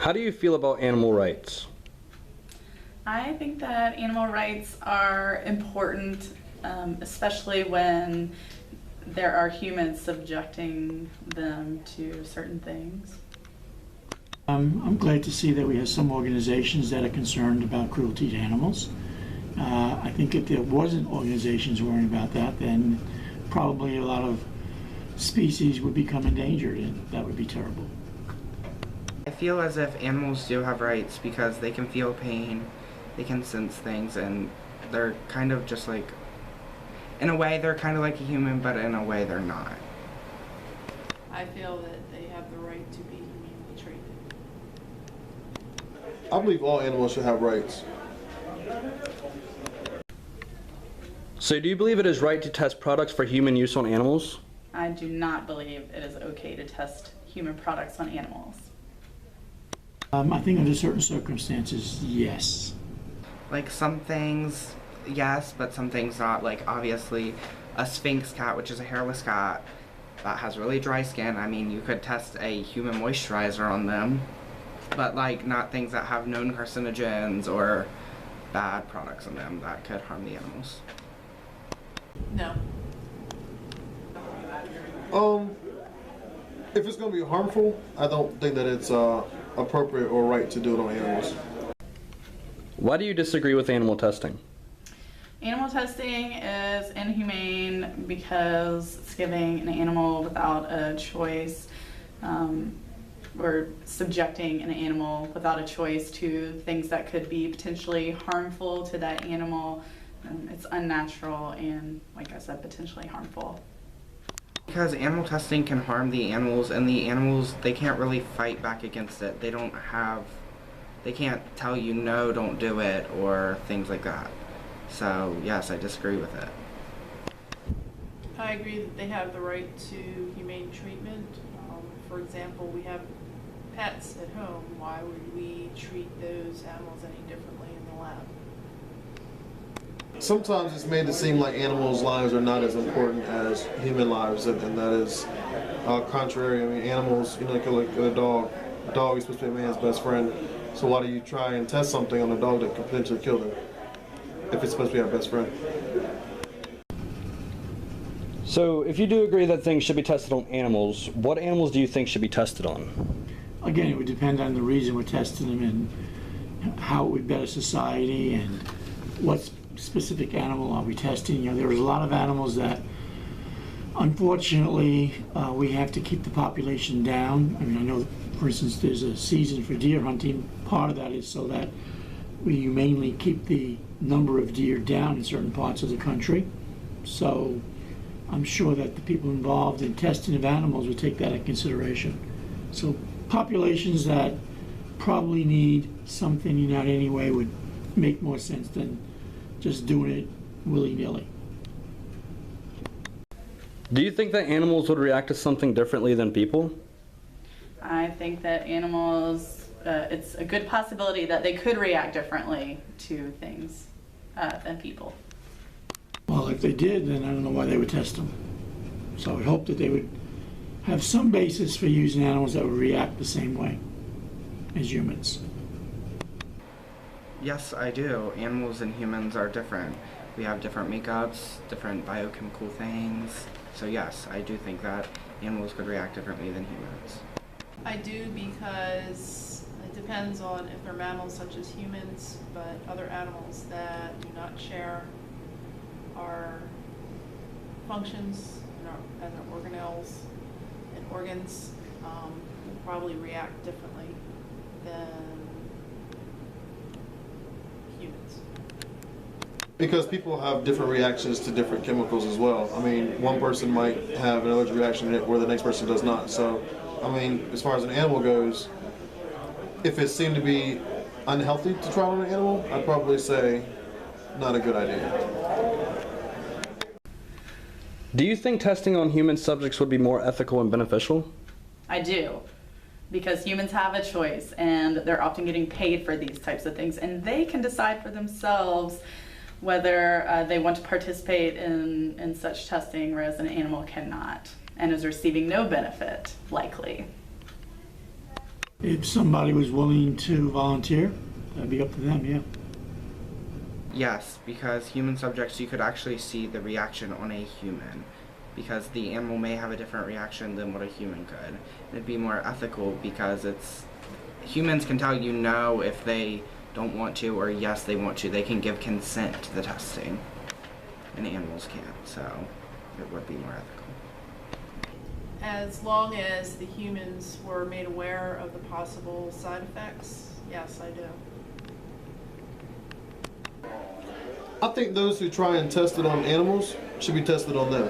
How do you feel about animal rights? I think that animal rights are important, especially when there are humans subjecting them to certain things. I'm glad to see that we have some organizations that are concerned about cruelty to animals. I think if there wasn't organizations worrying about that, then probably a lot of species would become endangered, and that would be terrible. I feel as if animals do have rights because they can feel pain, they can sense things, and they're kind of just like, in a way they're kind of like a human, but in a way they're not. I feel that they have the right to be humanely treated. I believe all animals should have rights. So do you believe it is right to test products for human use on animals? I do not believe it is okay to test human products on animals. I think under certain circumstances, yes. Like some things, yes, but some things not. Like obviously a Sphinx cat, which is a hairless cat that has really dry skin. I mean, you could test a human moisturizer on them, but like not things that have known carcinogens or bad products in them that could harm the animals. No. If it's going to be harmful, I don't think that it's appropriate or right to do it on animals. Why do you disagree with animal testing? Animal testing is inhumane because it's giving an animal without a choice, or subjecting an animal without a choice to things that could be potentially harmful to that animal. It's unnatural and, like I said, potentially harmful. Because animal testing can harm the animals, and the animals, they can't really fight back against it. They can't tell you no, don't do it, or things like that. So yes, I disagree with it. I agree that they have the right to humane treatment. For example, we have pets at home. Why would we treat those animals any differently in the lab? Sometimes it's made to seem like animals' lives are not as important as human lives, and that is contrary. I mean, animals, like a dog. A dog is supposed to be a man's best friend. So why do you try and test something on a dog that could potentially kill them if it's supposed to be our best friend? So if you do agree that things should be tested on animals, what animals do you think should be tested on? Again, it would depend on the reason we're testing them and how it would better society and what specific animal are we testing. There's a lot of animals that unfortunately we have to keep the population down. I mean, I know, for instance, there's a season for deer hunting. Part of that is so that we humanely keep the number of deer down in certain parts of the country. So I'm sure that the people involved in testing of animals would take that into consideration. So populations that probably need something in that anyway would make more sense than just doing it willy-nilly. Do you think that animals would react to something differently than people? I think that animals, it's a good possibility that they could react differently to things than people. Well, if they did, then I don't know why they would test them. So I would hope that they would have some basis for using animals that would react the same way as humans. Yes, I do. Animals and humans are different. We have different makeups, different biochemical things. So yes, I do think that animals could react differently than humans. I do, because it depends on if they're mammals such as humans, but other animals that do not share our functions as our organelles and organs will probably react differently than humans. Because people have different reactions to different chemicals as well. I mean, one person might have an allergic reaction where the next person does not. So, I mean, as far as an animal goes, if it seemed to be unhealthy to try on an animal, I'd probably say not a good idea. Do you think testing on human subjects would be more ethical and beneficial? I do, because humans have a choice and they're often getting paid for these types of things, and they can decide for themselves whether they want to participate in such testing, whereas an animal cannot and is receiving no benefit, likely. If somebody was willing to volunteer, that'd be up to them, yeah. Yes, because human subjects, you could actually see the reaction on a human, because the animal may have a different reaction than what a human could. It'd be more ethical because humans can tell you no if they don't want to, or yes they want to. They can give consent to the testing, and animals can't, so it would be more ethical. As long as the humans were made aware of the possible side effects, yes, I do. I think those who try and test it on animals should be tested on them.